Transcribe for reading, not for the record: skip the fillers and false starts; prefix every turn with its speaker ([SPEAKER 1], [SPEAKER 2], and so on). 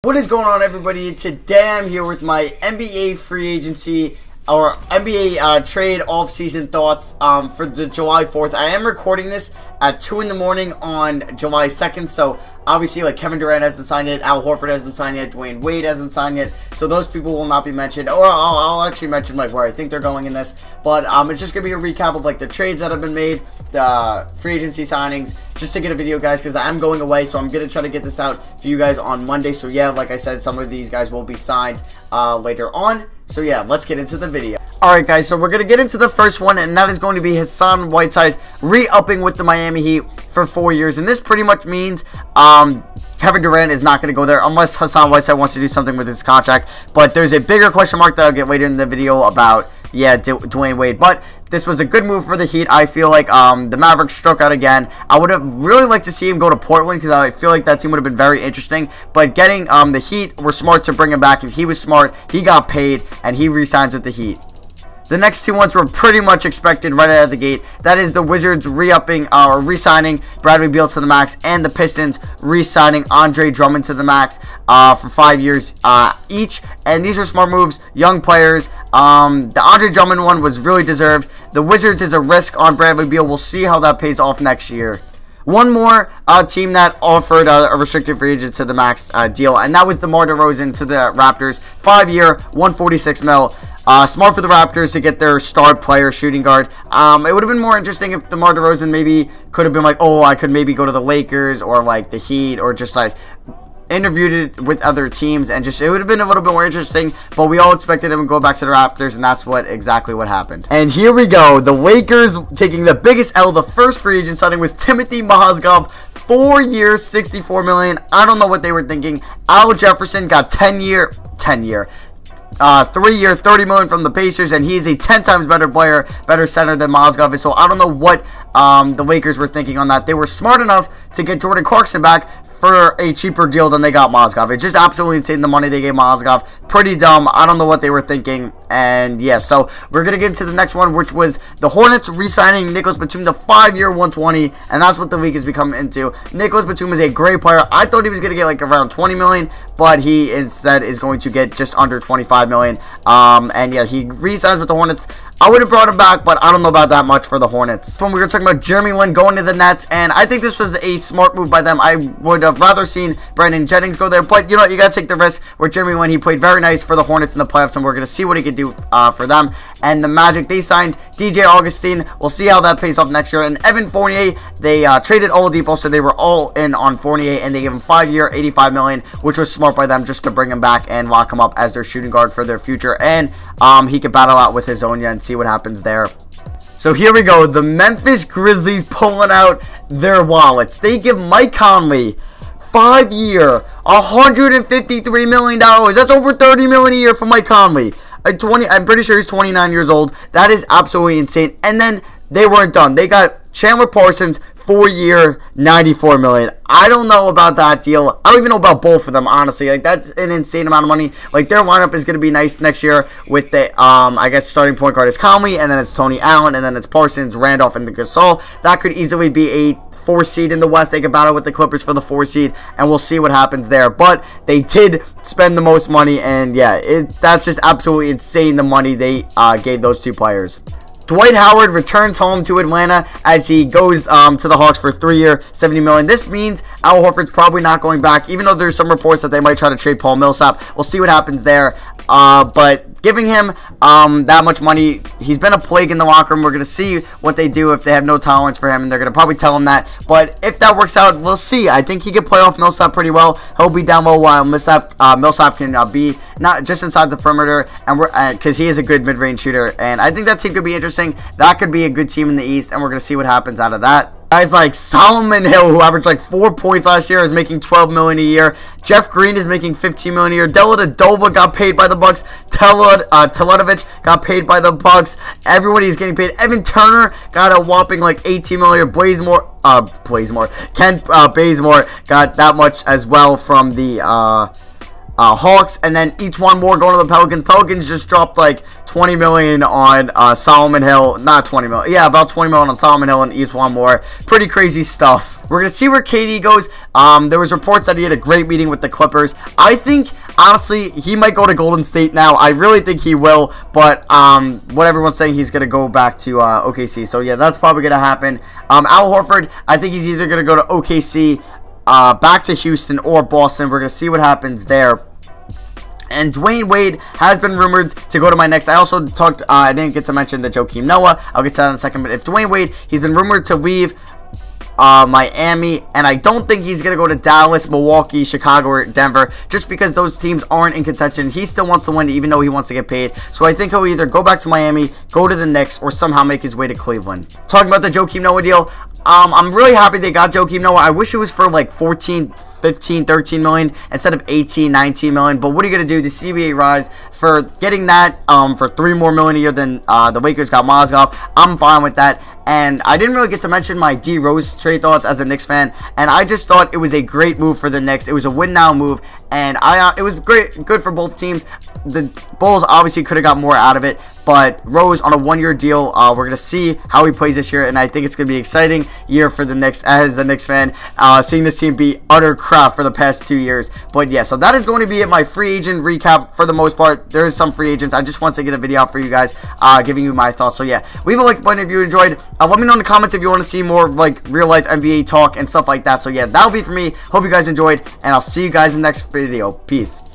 [SPEAKER 1] What is going on, everybody? Today I'm here with my NBA free agency or NBA trade off-season thoughts for the July 4th. I am recording this at 2 in the morning on July 2nd, so obviously, like, Kevin Durant hasn't signed yet, Al Horford hasn't signed yet, Dwayne Wade hasn't signed yet, so those people will not be mentioned, or I'll actually mention, like, where I think they're going in this, but it's just going to be a recap of, like, the trades that have been made, the free agency signings, just to get a video, guys, because I'm going away, so I'm going to try to get this out for you guys on Monday. So yeah, like I said, some of these guys will be signed later on. So yeah, let's get into the video. Alright, guys, so we're going to get into the first one, and that is going to be Whiteside re-upping with the Miami Heat for 4 years. And this pretty much means Kevin Durant is not going to go there unless Whiteside wants to do something with his contract. But there's a bigger question mark that I'll get later in the video about, yeah, Dwayne Wade. But this was a good move for the Heat. I feel like the Mavericks struck out again. I would have really liked to see him go to Portland because I feel like that team would have been very interesting. But getting the Heat were smart to bring him back. And he was smart. He got paid, and he re-signs with the Heat. The next two ones were pretty much expected right out of the gate. That is the Wizards re-upping or re-signing Bradley Beal to the max, and the Pistons re-signing Andre Drummond to the max for 5 years each. And these were smart moves, young players. The Andre Drummond one was really deserved. The Wizards is a risk on Bradley Beal. We'll see how that pays off next year. One more team that offered a restricted free agent to the max deal, and that was DeMar DeRozan to the Raptors. 5-year, $146 million. Smart for the Raptors to get their star player, shooting guard. It would have been more interesting if DeMar DeRozan maybe could have been like, oh, I could maybe go to the Lakers or like the Heat, or just like interviewed it with other teams, and just it would have been a little bit more interesting. But we all expected him to go back to the Raptors, and that's exactly what happened. And here we go, the Lakers taking the biggest L. The first free agent signing was Timothy Mozgov. 4 years, $64 million. I don't know what they were thinking. Al Jefferson got 3-year, $30 million from the Pacers, and he's a 10 times better player, better center than Mozgov is. So I don't know what the Lakers were thinking on that. They were smart enough to get Jordan Clarkson back for a cheaper deal than they got Mozgov. It's just absolutely insane, the money they gave Mozgov. Pretty dumb. I don't know what they were thinking. And yeah, so we're going to get into the next one, which was the Hornets re-signing Nicholas Batum to 5-year, $120, and that's what the league has become into. Nicholas Batum is a great player. I thought he was going to get like around $20 million, but he instead is going to get just under $25 million. And yeah, he re-signs with the Hornets. I would have brought him back, but I don't know about that much for the Hornets. When we were talking about Jeremy Lin going to the Nets, and I think this was a smart move by them. I would have rather seen Brandon Jennings go there, but you know what, you got to take the risk. With Jeremy Lin, he played very nice for the Hornets in the playoffs, and we're going to see what he can do for them. And the Magic, they signed DJ Augustine. We'll see how that pays off next year. And Evan Fournier, they traded Oladipo, so they were all in on Fournier, and they gave him 5-year, $85 million, which was smart by them just to bring him back and lock him up as their shooting guard for their future. And he could battle out with Hazonia and see what happens there. So here we go, the Memphis Grizzlies pulling out their wallets. They give Mike Conley 5-year, $153 million. That's over $30 million a year for Mike Conley. I'm pretty sure he's 29 years old. That is absolutely insane. And then they weren't done. They got Chandler Parsons, 4-year, $94 million. I don't know about that deal. I don't even know about both of them, honestly. Like, that's an insane amount of money. Like, their lineup is going to be nice next year with the, I guess, starting point guard is Conley, and then it's Tony Allen, and then it's Parsons, Randolph, and the Gasol. That could easily be a 4 seed in the West. They could battle with the Clippers for the 4 seed, and we'll see what happens there. But they did spend the most money, and yeah, that's just absolutely insane, the money they gave those two players. Dwight Howard returns home to Atlanta as he goes to the Hawks for 3-year, $70 million. This means Al Horford's probably not going back, even though there's some reports that they might try to trade Paul Millsap. We'll see what happens there. But giving him that much money, he's been a plague in the locker room. We're going to see what they do if they have no tolerance for him, and they're going to probably tell him that. But if that works out, we'll see. I think he can play off Millsap pretty well. He'll be down low while Millsap can be not just inside the perimeter, and because he is a good mid-range shooter. And I think that team could be interesting. That could be a good team in the East, and we're going to see what happens out of that. Guys like Solomon Hill, who averaged like 4 points last year, is making $12 million a year. Jeff Green is making $15 million a year. Dellavedova got paid by the Bucks. Teletovic got paid by the Bucks. Everybody is getting paid. Evan Turner got a whopping like $18 million a year. Kent Bazemore got that much as well from the Hawks, and then each one more going to the Pelicans. Pelicans just dropped like 20 million on Solomon Hill. Not 20 million. Yeah, about 20 million on Solomon Hill and each one more. Pretty crazy stuff. We're going to see where KD goes. There was reports that he had a great meeting with the Clippers. I think, honestly, he might go to Golden State now. I really think he will, but what everyone's saying, he's going to go back to OKC. So, yeah, that's probably going to happen. Al Horford, I think he's either going to go to OKC, back to Houston, or Boston. We're going to see what happens there. And Dwayne Wade has been rumored to go to my next. I also talked, I didn't get to mention the Joakim Noah. I'll get to that in a second. But if Dwayne Wade, he's been rumored to leave Miami, and I don't think he's going to go to Dallas, Milwaukee, Chicago, or Denver, just because those teams aren't in contention. He still wants to win, even though he wants to get paid. So I think he'll either go back to Miami, go to the Knicks, or somehow make his way to Cleveland. Talking about the Joakim Noah deal, I'm really happy they got Joakim Noah. I wish it was for like 14, 15, 13 million instead of 18, 19 million. But what are you going to do? The CBA rise for getting that for $3 more million a year than the Lakers got Mozgov. I'm fine with that. And I didn't really get to mention my D Rose trade thoughts as a Knicks fan, and I just thought it was a great move for the Knicks. It was a win now move, and it was good for both teams. The Bulls obviously could have got more out of it, but Rose on a one-year deal. We're going to see how he plays this year, and I think it's going to be an exciting year for the Knicks as a Knicks fan, seeing this team be utter crap for the past 2 years. But yeah, so that is going to be it, my free agent recap for the most part. There is some free agents. I just want to get a video out for you guys, giving you my thoughts. So yeah, leave a like button if you enjoyed. Let me know in the comments if you want to see more like real-life NBA talk and stuff like that. So yeah, that'll be for me. Hope you guys enjoyed, and I'll see you guys in the next video. Peace.